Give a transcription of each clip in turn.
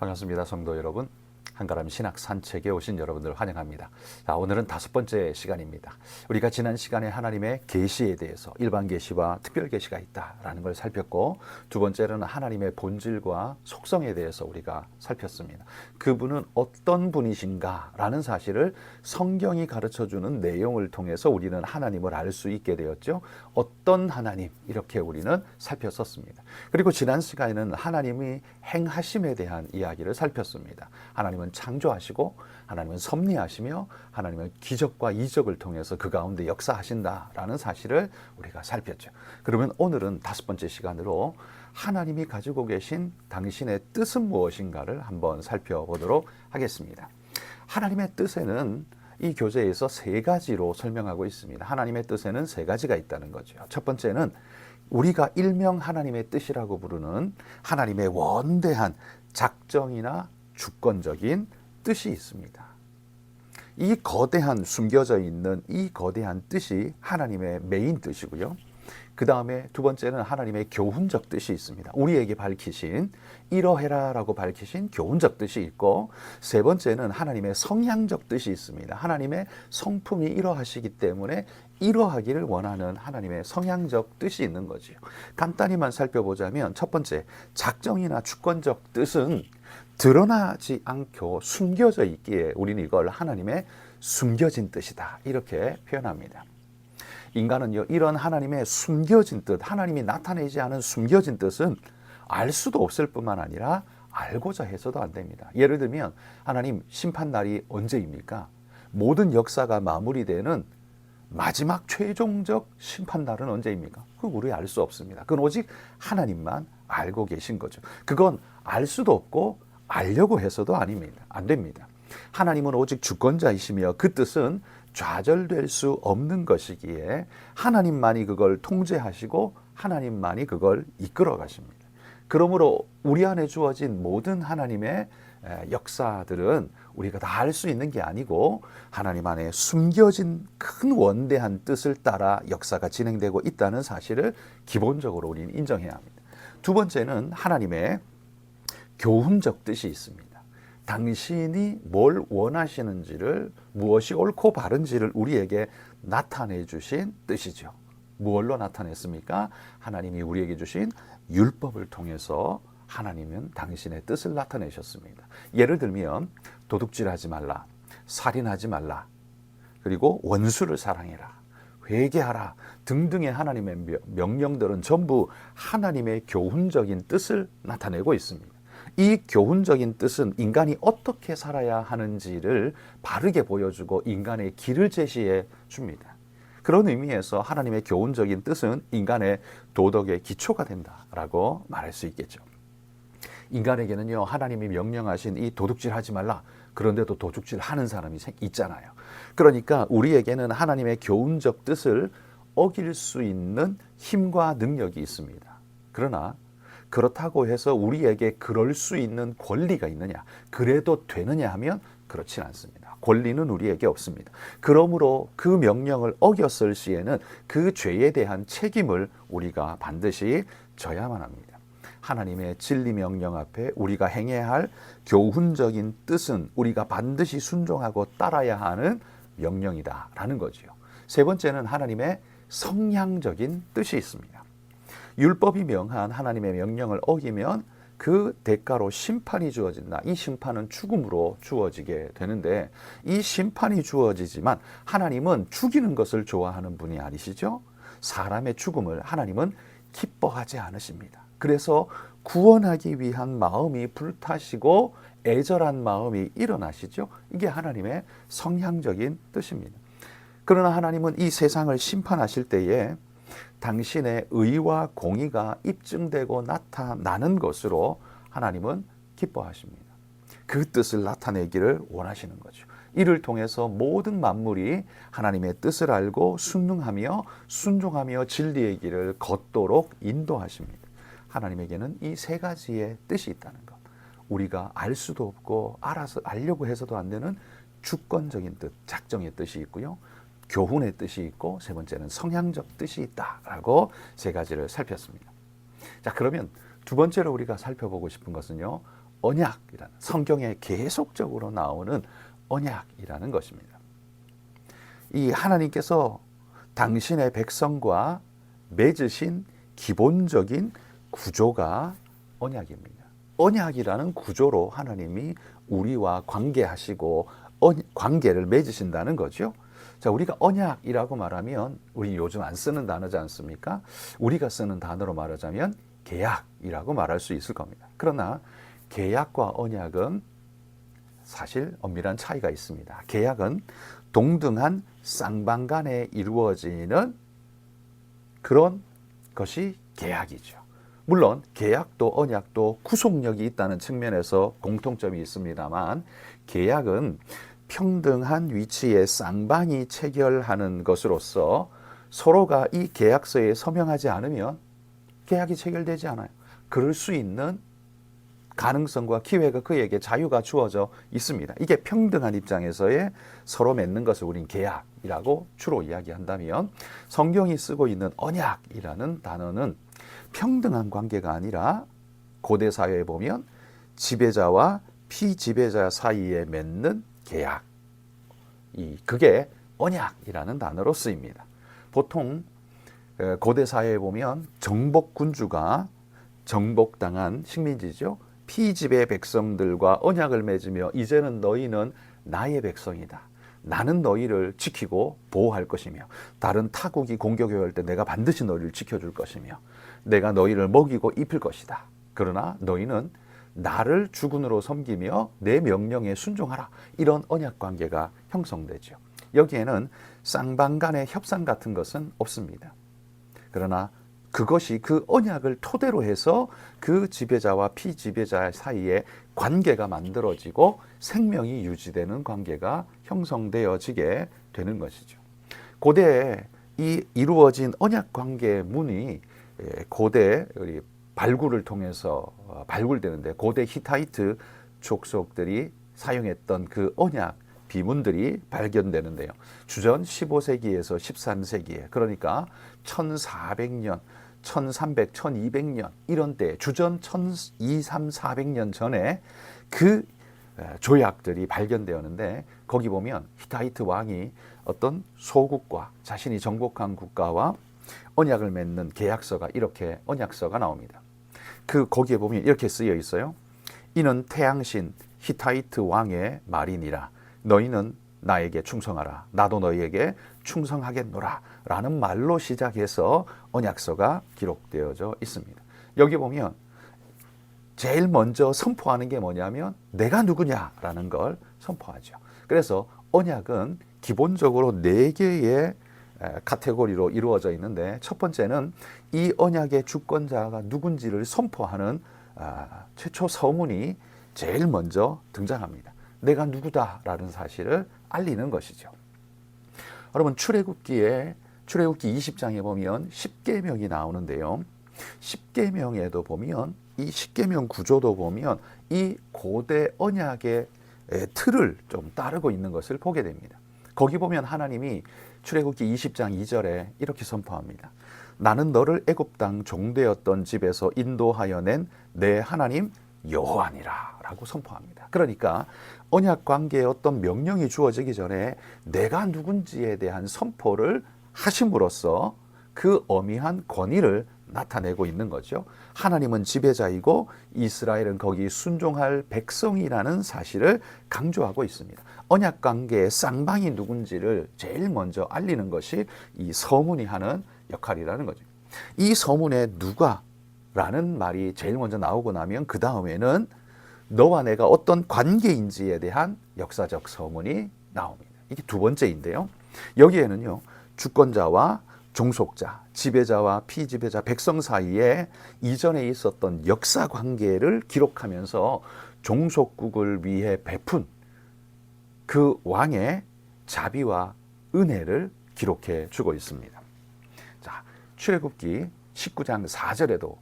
반갑습니다. 성도 여러분. 한가람 신학 산책에 오신 여러분들 환영합니다. 자, 오늘은 5번째 시간입니다. 우리가 지난 시간에 하나님의 계시에 대해서 일반 계시와 특별 계시가 있다라는 걸 살폈고, 두 번째로는 하나님의 본질과 속성에 대해서 우리가 살폈습니다. 그분은 어떤 분이신가라는 사실을 성경이 가르쳐주는 내용을 통해서 우리는 하나님을 알 수 있게 되었죠. 어떤 하나님, 이렇게 우리는 살폈었습니다. 그리고 지난 시간에는 하나님이 행하심에 대한 이야기를 살폈습니다. 하나님은 창조하시고, 하나님은 섭리하시며, 하나님은 기적과 이적을 통해서 그 가운데 역사하신다라는 사실을 우리가 살폈죠. 그러면 오늘은 5번째 시간으로 하나님이 가지고 계신 당신의 뜻은 무엇인가를 한번 살펴보도록 하겠습니다. 하나님의 뜻에는 이 교재에서 3가지로 설명하고 있습니다. 하나님의 뜻에는 3가지가 있다는 거죠. 첫 번째는 우리가 일명 하나님의 뜻이라고 부르는 하나님의 원대한 작정이나 주권적인 뜻이 있습니다. 이 거대한 숨겨져 있는 이 거대한 뜻이 하나님의 메인 뜻이고요. 그 다음에 두 번째는 하나님의 교훈적 뜻이 있습니다. 우리에게 밝히신 이러해라라고 밝히신 교훈적 뜻이 있고, 세 번째는 하나님의 성향적 뜻이 있습니다. 하나님의 성품이 이러하시기 때문에 이러하기를 원하는 하나님의 성향적 뜻이 있는 거지요. 간단히만 살펴보자면, 첫 번째, 작정이나 주권적 뜻은 드러나지 않고 숨겨져 있기에 우리는 이걸 하나님의 숨겨진 뜻이다, 이렇게 표현합니다. 인간은요, 이런 하나님의 숨겨진 뜻, 하나님이 나타내지 않은 숨겨진 뜻은 알 수도 없을 뿐만 아니라 알고자 해서도 안 됩니다. 예를 들면, 하나님 심판날이 언제입니까? 모든 역사가 마무리되는 마지막 최종적 심판날은 언제입니까? 그건 우리 알 수 없습니다. 그건 오직 하나님만 알고 계신 거죠. 그건 알 수도 없고 알려고 해서도 안 됩니다. 하나님은 오직 주권자이시며 그 뜻은 좌절될 수 없는 것이기에 하나님만이 그걸 통제하시고 하나님만이 그걸 이끌어 가십니다. 그러므로 우리 안에 주어진 모든 하나님의 역사들은 우리가 다 알 수 있는 게 아니고 하나님 안에 숨겨진 큰 원대한 뜻을 따라 역사가 진행되고 있다는 사실을 기본적으로 우리는 인정해야 합니다. 두 번째는 하나님의 교훈적 뜻이 있습니다. 당신이 뭘 원하시는지를, 무엇이 옳고 바른지를 우리에게 나타내 주신 뜻이죠. 무엇로 나타냈습니까? 하나님이 우리에게 주신 율법을 통해서 하나님은 당신의 뜻을 나타내셨습니다. 예를 들면 도둑질하지 말라, 살인하지 말라, 그리고 원수를 사랑해라, 회개하라 등등의 하나님의 명령들은 전부 하나님의 교훈적인 뜻을 나타내고 있습니다. 이 교훈적인 뜻은 인간이 어떻게 살아야 하는지를 바르게 보여주고 인간의 길을 제시해 줍니다. 그런 의미에서 하나님의 교훈적인 뜻은 인간의 도덕의 기초가 된다라고 말할 수 있겠죠. 인간에게는요, 하나님이 명령하신 이 도둑질하지 말라, 그런데도 도둑질 하는 사람이 있잖아요. 그러니까 우리에게는 하나님의 교훈적 뜻을 어길 수 있는 힘과 능력이 있습니다. 그러나 그렇다고 해서 우리에게 그럴 수 있는 권리가 있느냐, 그래도 되느냐 하면 그렇진 않습니다. 권리는 우리에게 없습니다. 그러므로 그 명령을 어겼을 시에는 그 죄에 대한 책임을 우리가 반드시 져야만 합니다. 하나님의 진리 명령 앞에 우리가 행해야 할 교훈적인 뜻은 우리가 반드시 순종하고 따라야 하는 명령이다라는 거지요. 세 번째는 하나님의 성향적인 뜻이 있습니다. 율법이 명한 하나님의 명령을 어기면 그 대가로 심판이 주어진다. 이 심판은 죽음으로 주어지게 되는데, 이 심판이 주어지지만 하나님은 죽이는 것을 좋아하는 분이 아니시죠? 사람의 죽음을 하나님은 기뻐하지 않으십니다. 그래서 구원하기 위한 마음이 불타시고 애절한 마음이 일어나시죠. 이게 하나님의 성향적인 뜻입니다. 그러나 하나님은 이 세상을 심판하실 때에 당신의 의와 공의가 입증되고 나타나는 것으로 하나님은 기뻐하십니다. 그 뜻을 나타내기를 원하시는 거죠. 이를 통해서 모든 만물이 하나님의 뜻을 알고 순종하며 진리의 길을 걷도록 인도하십니다. 하나님에게는 이 3가지의 뜻이 있다는 것. 우리가 알 수도 없고 알아서 알려고 해서도 안 되는 주권적인 뜻, 작정의 뜻이 있고요. 교훈의 뜻이 있고, 세 번째는 성향적 뜻이 있다라고 3가지를 살폈습니다. 자, 그러면 두 번째로 우리가 살펴보고 싶은 것은요, 언약이라는, 성경에 계속적으로 나오는 언약이라는 것입니다. 이 하나님께서 당신의 백성과 맺으신 기본적인 구조가 언약입니다. 언약이라는 구조로 하나님이 우리와 관계하시고 관계를 맺으신다는 거죠. 자, 우리가 언약이라고 말하면 우리 요즘 안 쓰는 단어지 않습니까? 우리가 쓰는 단어로 말하자면 계약이라고 말할 수 있을 겁니다. 그러나 계약과 언약은 사실 엄밀한 차이가 있습니다. 계약은 동등한 쌍방 간에 이루어지는 그런 것이 계약이죠. 물론 계약도 언약도 구속력이 있다는 측면에서 공통점이 있습니다만, 계약은 평등한 위치에 쌍방이 체결하는 것으로서 서로가 이 계약서에 서명하지 않으면 계약이 체결되지 않아요. 그럴 수 있는 가능성과 기회가 그에게 자유가 주어져 있습니다. 이게 평등한 입장에서의 서로 맺는 것을 우린 계약이라고 주로 이야기한다면, 성경이 쓰고 있는 언약이라는 단어는 평등한 관계가 아니라 고대 사회에 보면 지배자와 피지배자 사이에 맺는 계약, 그게 언약이라는 단어로 쓰입니다. 보통 고대 사회에 보면 정복군주가 정복당한 식민지죠. 피지배 백성들과 언약을 맺으며 이제는 너희는 나의 백성이다. 나는 너희를 지키고 보호할 것이며, 다른 타국이 공격해 올 때 내가 반드시 너희를 지켜줄 것이며, 내가 너희를 먹이고 입힐 것이다. 그러나 너희는 나를 주군으로 섬기며 내 명령에 순종하라. 이런 언약 관계가 형성되죠. 여기에는 쌍방 간의 협상 같은 것은 없습니다. 그러나 그것이 그 언약을 토대로 해서 그 지배자와 피지배자 사이에 관계가 만들어지고 생명이 유지되는 관계가 형성되어지게 되는 것이죠. 고대에 이 이루어진 언약 관계의 문이 고대 발굴을 통해서 발굴되는데, 고대 히타이트 족속들이 사용했던 그 언약 비문들이 발견되는데요. 주전 15세기에서 13세기에, 그러니까 1400년, 1300, 1200년 이런 때, 주전 1200, 400년 전에 그 조약들이 발견되었는데, 거기 보면 히타이트 왕이 어떤 소국과 자신이 정복한 국가와 언약을 맺는 계약서가, 이렇게 언약서가 나옵니다. 거기에 보면 이렇게 쓰여 있어요. 이는 태양신 히타이트 왕의 말이니라. 너희는 나에게 충성하라. 나도 너희에게 충성하겠노라. 라는 말로 시작해서 언약서가 기록되어져 있습니다. 여기 보면 제일 먼저 선포하는 게 뭐냐면 내가 누구냐라는 걸 선포하죠. 그래서 언약은 기본적으로 4개의 카테고리로 이루어져 있는데, 첫 번째는 이 언약의 주권자가 누군지를 선포하는 최초 서문이 제일 먼저 등장합니다. 내가 누구다라는 사실을 알리는 것이죠. 여러분, 출애굽기 20장에 보면 10계명이 나오는데요. 10계명에도 보면, 이 10계명 구조도 보면 이 고대 언약의 틀을 좀 따르고 있는 것을 보게 됩니다. 거기 보면 하나님이 출애굽기 20장 2절에 이렇게 선포합니다. 나는 너를 애굽 땅 종되었던 집에서 인도하여 낸 내 하나님 여호와니라 라고 선포합니다. 그러니까 언약 관계에 어떤 명령이 주어지기 전에 내가 누군지에 대한 선포를 하심으로써 그 어미한 권위를 나타내고 있는 거죠. 하나님은 지배자이고 이스라엘은 거기 순종할 백성이라는 사실을 강조하고 있습니다. 언약 관계의 쌍방이 누군지를 제일 먼저 알리는 것이 이 서문이 하는 역할이라는 거죠. 이 서문에 누가 라는 말이 제일 먼저 나오고 나면 그 다음에는 너와 내가 어떤 관계인지에 대한 역사적 서문이 나옵니다. 이게 두 번째인데요. 여기에는요, 주권자와 종속자, 지배자와 피지배자, 백성 사이에 이전에 있었던 역사 관계를 기록하면서 종속국을 위해 베푼 그 왕의 자비와 은혜를 기록해 주고 있습니다. 자, 출애굽기 19장 4절에도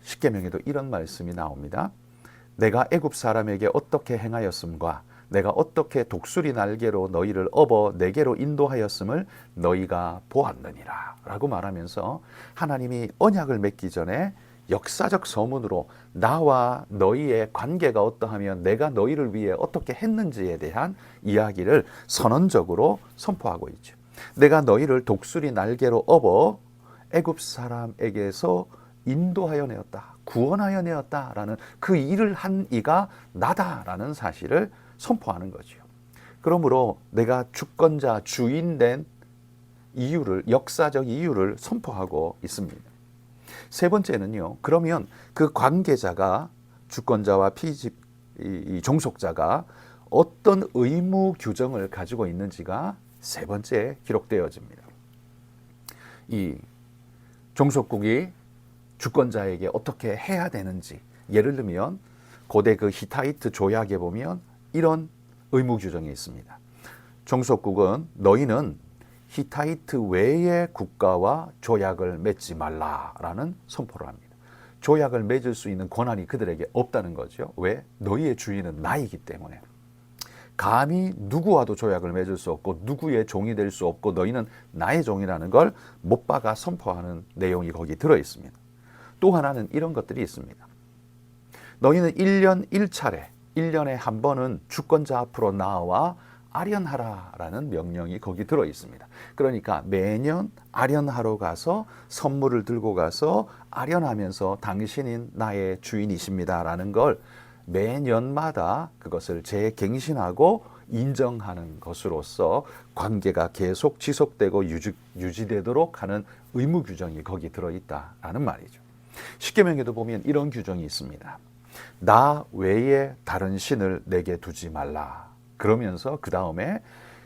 10계명에도 이런 말씀이 나옵니다. 내가 애굽 사람에게 어떻게 행하였음과 내가 어떻게 독수리 날개로 너희를 업어 내게로 인도하였음을 너희가 보았느니라 라고 말하면서 하나님이 언약을 맺기 전에 역사적 서문으로 나와 너희의 관계가 어떠하면 내가 너희를 위해 어떻게 했는지에 대한 이야기를 선언적으로 선포하고 있죠. 내가 너희를 독수리 날개로 업어 애굽 사람에게서 인도하여 내었다, 구원하여 내었다라는 그 일을 한 이가 나다라는 사실을 선포하는 거죠. 그러므로 내가 주권자, 주인된 이유를, 역사적 이유를 선포하고 있습니다. 세 번째는요, 그러면 그 관계자가, 주권자와 이 종속자가 어떤 의무 규정을 가지고 있는지가 세 번째 기록되어집니다. 이 종속국이 주권자에게 어떻게 해야 되는지, 예를 들면 고대 그 히타이트 조약에 보면 이런 의무 규정이 있습니다. 종속국은 너희는 히타이트 외의 국가와 조약을 맺지 말라라는 선포를 합니다. 조약을 맺을 수 있는 권한이 그들에게 없다는 거죠. 왜? 너희의 주인은 나이기 때문에. 감히 누구와도 조약을 맺을 수 없고 누구의 종이 될 수 없고 너희는 나의 종이라는 걸 못 박아 선포하는 내용이 거기 들어 있습니다. 또 하나는 이런 것들이 있습니다. 너희는 1년 1차례, 1년에 한 번은 주권자 앞으로 나와 아련하라라는 명령이 거기 들어 있습니다. 그러니까 매년 아련하러 가서 선물을 들고 가서 아련하면서 당신인 나의 주인이십니다라는 걸 매년마다 그것을 재갱신하고 인정하는 것으로서 관계가 계속 지속되고 유지되도록 하는 의무 규정이 거기 들어있다라는 말이죠. 십계명에도 보면 이런 규정이 있습니다. 나 외에 다른 신을 내게 두지 말라. 그러면서 그 다음에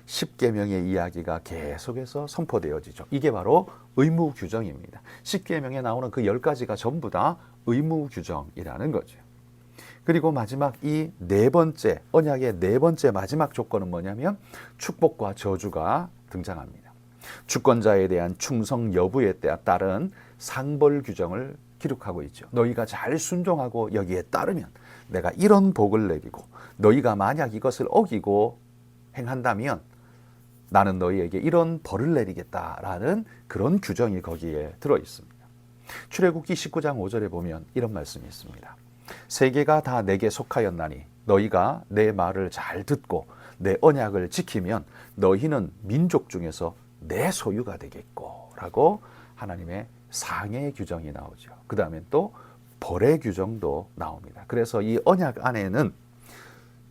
십계명의 이야기가 계속해서 선포되어지죠. 이게 바로 의무 규정입니다. 십계명에 나오는 그 10가지가 전부 다 의무 규정이라는 거죠. 그리고 마지막 이 네 번째, 언약의 네 번째 마지막 조건은 뭐냐면 축복과 저주가 등장합니다. 주권자에 대한 충성 여부에 따른 상벌 규정을 기록하고 있죠. 너희가 잘 순종하고 여기에 따르면 내가 이런 복을 내리고 너희가 만약 이것을 어기고 행한다면 나는 너희에게 이런 벌을 내리겠다라는 그런 규정이 거기에 들어 있습니다. 출애굽기 19장 5절에 보면 이런 말씀이 있습니다. 세계가 다 내게 속하였나니 너희가 내 말을 잘 듣고 내 언약을 지키면 너희는 민족 중에서 내 소유가 되겠고 라고 하나님의 상해 규정이 나오죠. 그 다음에 또 벌의 규정도 나옵니다. 그래서 이 언약 안에는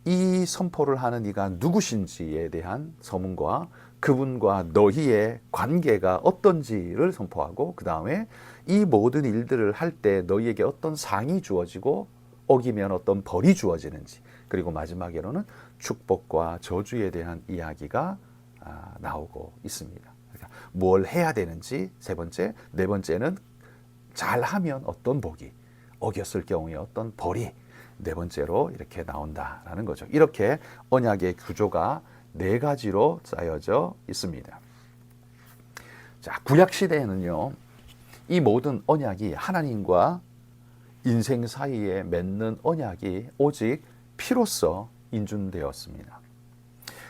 이 선포를 하는 이가 누구신지에 대한 서문과 그분과 너희의 관계가 어떤지를 선포하고 그 다음에 이 모든 일들을 할 때 너희에게 어떤 상이 주어지고 어기면 어떤 벌이 주어지는지, 그리고 마지막으로는 축복과 저주에 대한 이야기가 나오고 있습니다. 그러니까 뭘 해야 되는지 세 번째, 네 번째는 잘하면 어떤 복이, 어겼을 경우에 어떤 벌이 네 번째로 이렇게 나온다라는 거죠. 이렇게 언약의 구조가 네 가지로 짜여져 있습니다. 자, 구약 시대에는요, 이 모든 언약이 하나님과 인생 사이에 맺는 언약이 오직 피로써 인준되었습니다.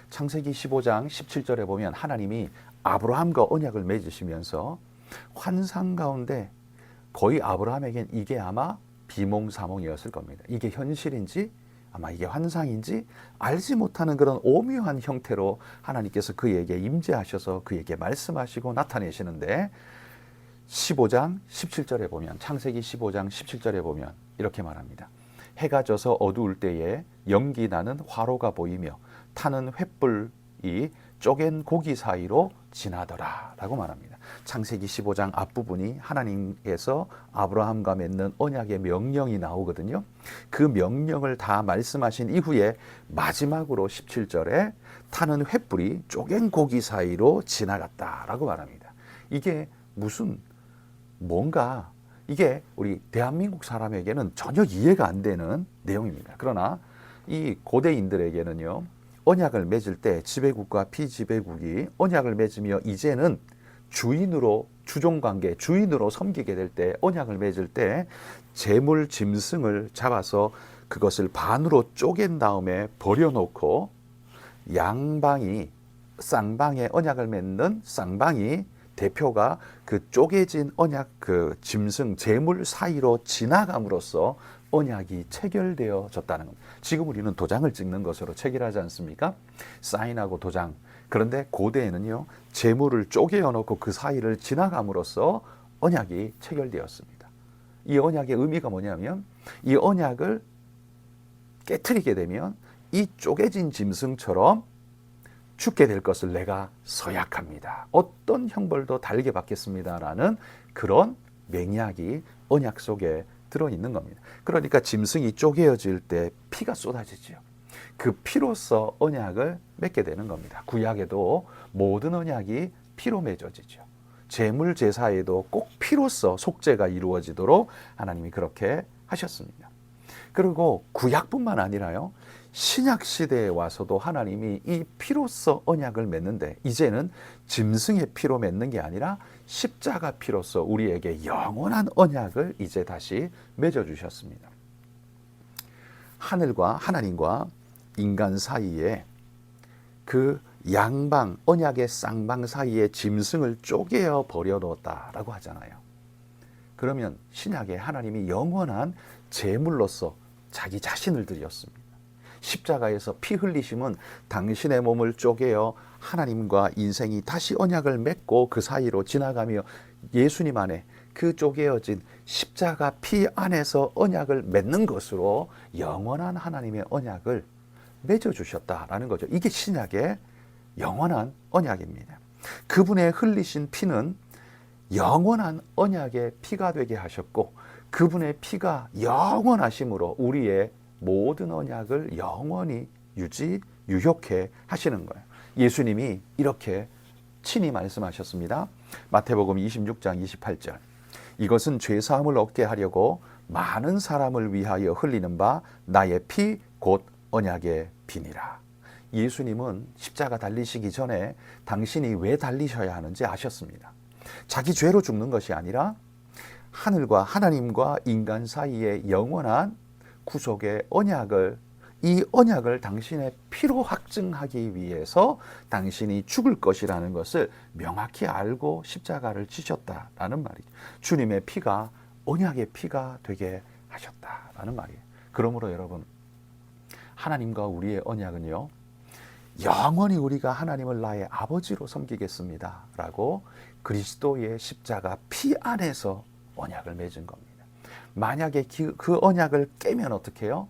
창세기 15장 17절에 보면 하나님이 아브라함과 언약을 맺으시면서 환상 가운데 거의 아브라함에겐 이게 아마 비몽사몽이었을 겁니다. 이게 현실인지 아마 이게 환상인지 알지 못하는 그런 오묘한 형태로 하나님께서 그에게 임재하셔서 그에게 말씀하시고 나타내시는데 15장 17절에 보면, 창세기 15장 17절에 보면 이렇게 말합니다. 해가 져서 어두울 때에 연기 나는 화로가 보이며 타는 횃불이 쪼갠 고기 사이로 지나더라 라고 말합니다. 창세기 15장 앞부분이 하나님께서 아브라함과 맺는 언약의 명령이 나오거든요. 그 명령을 다 말씀하신 이후에 마지막으로 17절에 타는 횃불이 쪼갠 고기 사이로 지나갔다라고 말합니다. 이게 무슨 뭔가 이게 우리 대한민국 사람에게는 전혀 이해가 안 되는 내용입니다. 그러나 이 고대인들에게는요, 언약을 맺을 때 지배국과 피지배국이 언약을 맺으며 이제는 주인으로, 주종관계, 주인으로 섬기게 될 때, 언약을 맺을 때 재물 짐승을 잡아서 그것을 반으로 쪼갠 다음에 버려놓고 양방이, 쌍방에 언약을 맺는 쌍방이 대표가 그 쪼개진 언약 그 짐승 제물 사이로 지나감으로써 언약이 체결되어졌다는 겁니다. 지금 우리는 도장을 찍는 것으로 체결하지 않습니까? 사인하고 도장. 그런데 고대에는요, 제물을 쪼개어 놓고 그 사이를 지나감으로써 언약이 체결되었습니다. 이 언약의 의미가 뭐냐면 이 언약을 깨트리게 되면 이 쪼개진 짐승처럼 죽게 될 것을 내가 서약합니다. 어떤 형벌도 달게 받겠습니다라는 그런 맹약이 언약 속에 들어있는 겁니다. 그러니까 짐승이 쪼개어질 때 피가 쏟아지죠. 그 피로써 언약을 맺게 되는 겁니다. 구약에도 모든 언약이 피로 맺어지죠. 제물 제사에도 꼭 피로써 속죄가 이루어지도록 하나님이 그렇게 하셨습니다. 그리고 구약뿐만 아니라요, 신약 시대에 와서도 하나님이 이 피로써 언약을 맺는데 이제는 짐승의 피로 맺는 게 아니라 십자가 피로써 우리에게 영원한 언약을 이제 다시 맺어주셨습니다. 하늘과 하나님과 인간 사이에 그 양방, 언약의 쌍방 사이에 짐승을 쪼개어 버려놓았다라고 하잖아요. 그러면 신약에 하나님이 영원한 제물로서 자기 자신을 드렸습니다. 십자가에서 피 흘리심은 당신의 몸을 쪼개어 하나님과 인생이 다시 언약을 맺고 그 사이로 지나가며 예수님 안에 그 쪼개어진 십자가 피 안에서 언약을 맺는 것으로 영원한 하나님의 언약을 맺어주셨다라는 거죠. 이게 신약의 영원한 언약입니다. 그분의 흘리신 피는 영원한 언약의 피가 되게 하셨고 그분의 피가 영원하심으로 우리의 모든 언약을 영원히 유효케 하시는 거예요. 예수님이 이렇게 친히 말씀하셨습니다. 마태복음 26장 28절. 이것은 죄사함을 얻게 하려고 많은 사람을 위하여 흘리는 바 나의 피 곧 언약의 피니라. 예수님은 십자가 달리시기 전에 당신이 왜 달리셔야 하는지 아셨습니다. 자기 죄로 죽는 것이 아니라 하늘과 하나님과 인간 사이에 영원한 구속의 언약을, 이 언약을 당신의 피로 확증하기 위해서 당신이 죽을 것이라는 것을 명확히 알고 십자가를 지셨다라는 말이죠. 주님의 피가 언약의 피가 되게 하셨다라는 말이에요. 그러므로 여러분, 하나님과 우리의 언약은요, 영원히 우리가 하나님을 나의 아버지로 섬기겠습니다 라고 그리스도의 십자가 피 안에서 언약을 맺은 겁니다. 만약에 그 언약을 깨면 어떻게 해요?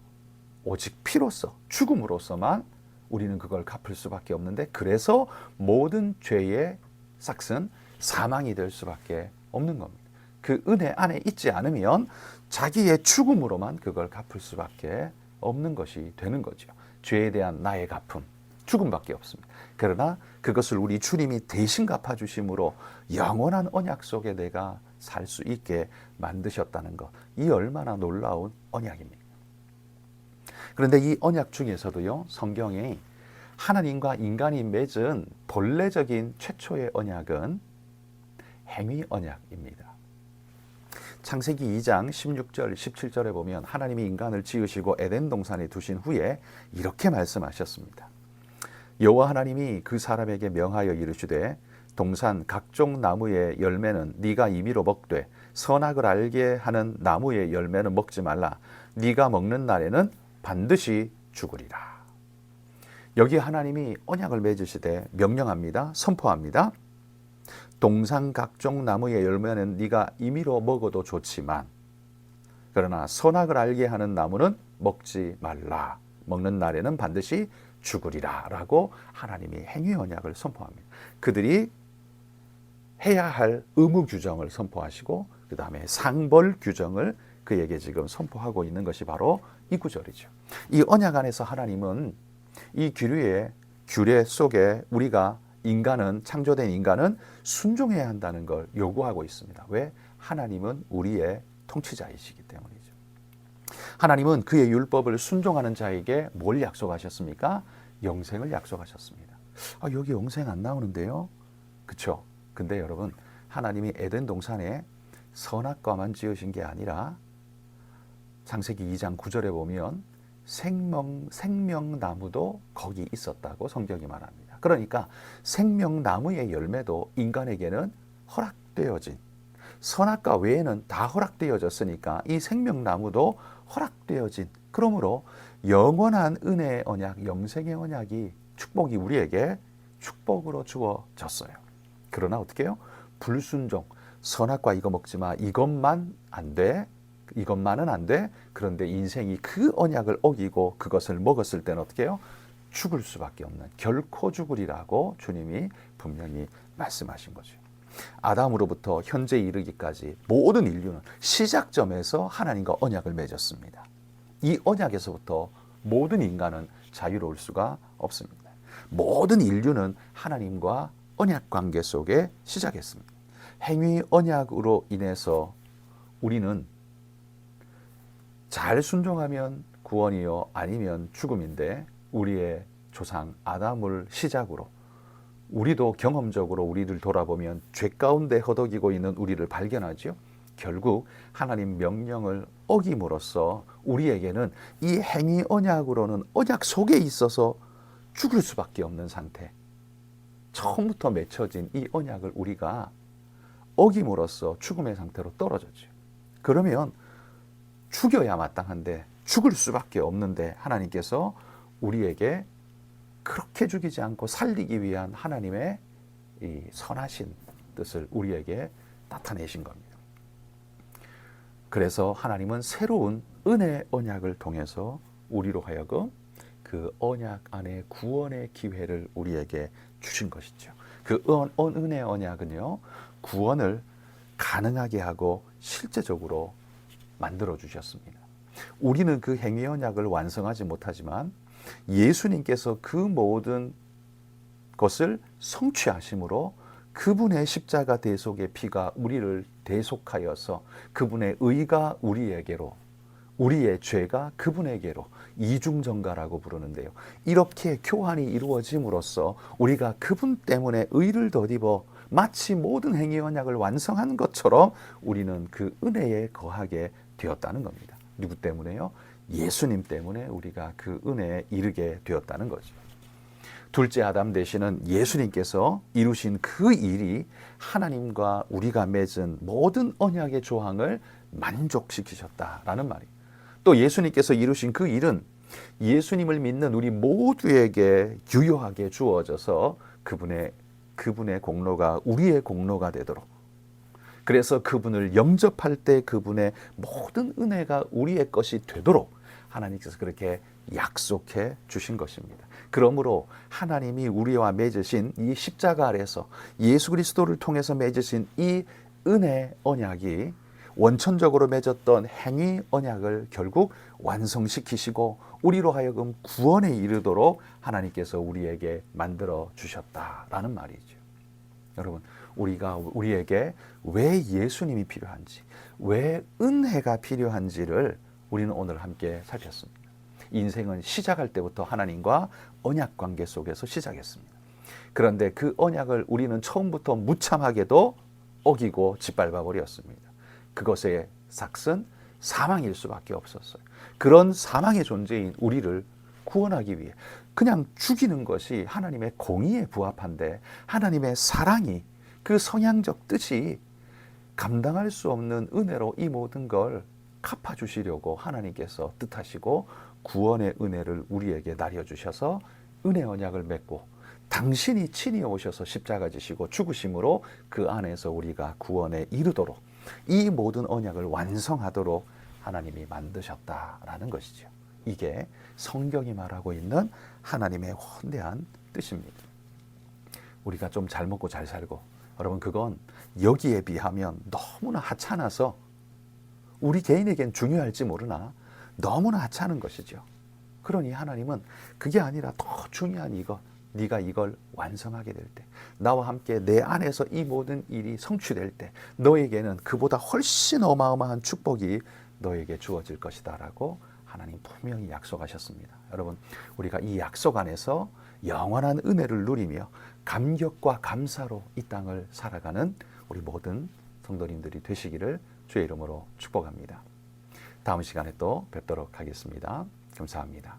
오직 피로써, 죽음으로써만 우리는 그걸 갚을 수밖에 없는데, 그래서 모든 죄의 삭은 사망이 될 수밖에 없는 겁니다. 그 은혜 안에 있지 않으면 자기의 죽음으로만 그걸 갚을 수밖에 없는 것이 되는 거죠. 죄에 대한 나의 갚음, 죽음밖에 없습니다. 그러나 그것을 우리 주님이 대신 갚아주심으로 영원한 언약 속에 내가 살 수 있게 만드셨다는 것, 이 얼마나 놀라운 언약입니까? 그런데 이 언약 중에서도요, 성경에 하나님과 인간이 맺은 본래적인 최초의 언약은 행위 언약입니다. 창세기 2장 16절 17절에 보면 하나님이 인간을 지으시고 에덴 동산에 두신 후에 이렇게 말씀하셨습니다. 여호와 하나님이 그 사람에게 명하여 이르시되 동산 각종 나무의 열매는 네가 임의로 먹되 선악을 알게 하는 나무의 열매는 먹지 말라. 네가 먹는 날에는 반드시 죽으리라. 여기 하나님이 언약을 맺으시되 명령합니다. 선포합니다. 동산 각종 나무의 열매는 네가 임의로 먹어도 좋지만 그러나 선악을 알게 하는 나무는 먹지 말라. 먹는 날에는 반드시 죽으리라 라고 하나님이 행위 언약을 선포합니다. 그들이 해야 할 의무 규정을 선포하시고 그 다음에 상벌 규정을 그에게 지금 선포하고 있는 것이 바로 이 구절이죠. 이 언약 안에서 하나님은 이 규례 속에 우리가 인간은, 창조된 인간은 순종해야 한다는 걸 요구하고 있습니다. 왜? 하나님은 우리의 통치자이시기 때문이죠. 하나님은 그의 율법을 순종하는 자에게 뭘 약속하셨습니까? 영생을 약속하셨습니다. 여기 영생 안 나오는데요? 그렇죠? 근데 여러분, 하나님이 에덴 동산에 선악과만 지으신 게 아니라 창세기 2장 9절에 보면 생명나무도 거기 있었다고 성경이 말합니다. 그러니까 생명나무의 열매도 인간에게는 허락되어진, 선악과 외에는 다 허락되어졌으니까 이 생명나무도 허락되어진, 그러므로 영원한 은혜의 언약, 영생의 언약이, 축복이 우리에게 축복으로 주어졌어요. 그러나 어떻게 해요? 불순종, 선악과 이거 먹지 마, 이것만 안 돼, 이것만은 안 돼. 그런데 인생이 그 언약을 어기고 그것을 먹었을 때는 어떻게 해요? 죽을 수밖에 없는, 결코 죽으리라고 주님이 분명히 말씀하신 거죠. 아담으로부터 현재 이르기까지 모든 인류는 시작점에서 하나님과 언약을 맺었습니다. 이 언약에서부터 모든 인간은 자유로울 수가 없습니다. 모든 인류는 하나님과 언약 관계 속에 시작했습니다. 행위 언약으로 인해서 우리는 잘 순종하면 구원이요, 아니면 죽음인데, 우리의 조상 아담을 시작으로 우리도 경험적으로 우리를 돌아보면 죄 가운데 허덕이고 있는 우리를 발견하죠. 결국 하나님 명령을 어김으로써 우리에게는 이 행위 언약으로는 언약 속에 있어서 죽을 수밖에 없는 상태, 처음부터 맺혀진 이 언약을 우리가 어김으로써 죽음의 상태로 떨어졌죠. 그러면 죽여야 마땅한데, 죽을 수밖에 없는데 하나님께서 우리에게 그렇게 죽이지 않고 살리기 위한 하나님의 이 선하신 뜻을 우리에게 나타내신 겁니다. 그래서 하나님은 새로운 은혜 언약을 통해서 우리로 하여금 그 언약 안에 구원의 기회를 우리에게 주신 것이죠. 그 은혜 언약은요, 구원을 가능하게 하고 실제적으로 만들어 주셨습니다. 우리는 그 행위 언약을 완성하지 못하지만 예수님께서 그 모든 것을 성취하심으로 그분의 십자가 대속의 피가 우리를 대속하여서 그분의 의가 우리에게로, 우리의 죄가 그분에게로, 이중전가라고 부르는데요. 이렇게 교환이 이루어짐으로써 우리가 그분 때문에 의를 덧입어 마치 모든 행위 언약을 완성한 것처럼 우리는 그 은혜에 거하게 되었다는 겁니다. 누구 때문에요? 예수님 때문에 우리가 그 은혜에 이르게 되었다는 거죠. 둘째 아담 되시는 예수님께서 이루신 그 일이 하나님과 우리가 맺은 모든 언약의 조항을 만족시키셨다라는 말이에요. 또 예수님께서 이루신 그 일은 예수님을 믿는 우리 모두에게 유효하게 주어져서 그분의 공로가 우리의 공로가 되도록, 그래서 그분을 영접할 때 그분의 모든 은혜가 우리의 것이 되도록 하나님께서 그렇게 약속해 주신 것입니다. 그러므로 하나님이 우리와 맺으신 이 십자가 아래서 예수 그리스도를 통해서 맺으신 이 은혜 언약이 원천적으로 맺었던 행위 언약을 결국 완성시키시고 우리로 하여금 구원에 이르도록 하나님께서 우리에게 만들어 주셨다라는 말이죠. 여러분, 우리에게 왜 예수님이 필요한지, 왜 은혜가 필요한지를 우리는 오늘 함께 살폈습니다. 인생은 시작할 때부터 하나님과 언약 관계 속에서 시작했습니다. 그런데 그 언약을 우리는 처음부터 무참하게도 어기고 짓밟아 버렸습니다. 그것의 삭은 사망일 수밖에 없었어요. 그런 사망의 존재인 우리를 구원하기 위해 그냥 죽이는 것이 하나님의 공의에 부합한데, 하나님의 사랑이, 그 성향적 뜻이 감당할 수 없는 은혜로 이 모든 걸 갚아주시려고 하나님께서 뜻하시고 구원의 은혜를 우리에게 나려주셔서 은혜 언약을 맺고 당신이 친히 오셔서 십자가 지시고 죽으심으로 그 안에서 우리가 구원에 이르도록, 이 모든 언약을 완성하도록 하나님이 만드셨다라는 것이죠. 이게 성경이 말하고 있는 하나님의 원대한 뜻입니다. 우리가 좀 잘 먹고 잘 살고, 여러분, 그건 여기에 비하면 너무나 하찮아서 우리 개인에겐 중요할지 모르나 너무나 하찮은 것이죠. 그러니 하나님은 그게 아니라 더 중요한 이것, 네가 이걸 완성하게 될 때, 나와 함께 내 안에서 이 모든 일이 성취될 때 너에게는 그보다 훨씬 어마어마한 축복이 너에게 주어질 것이다 라고 하나님 분명히 약속하셨습니다. 여러분, 우리가 이 약속 안에서 영원한 은혜를 누리며 감격과 감사로 이 땅을 살아가는 우리 모든 성도님들이 되시기를 주의 이름으로 축복합니다. 다음 시간에 또 뵙도록 하겠습니다. 감사합니다.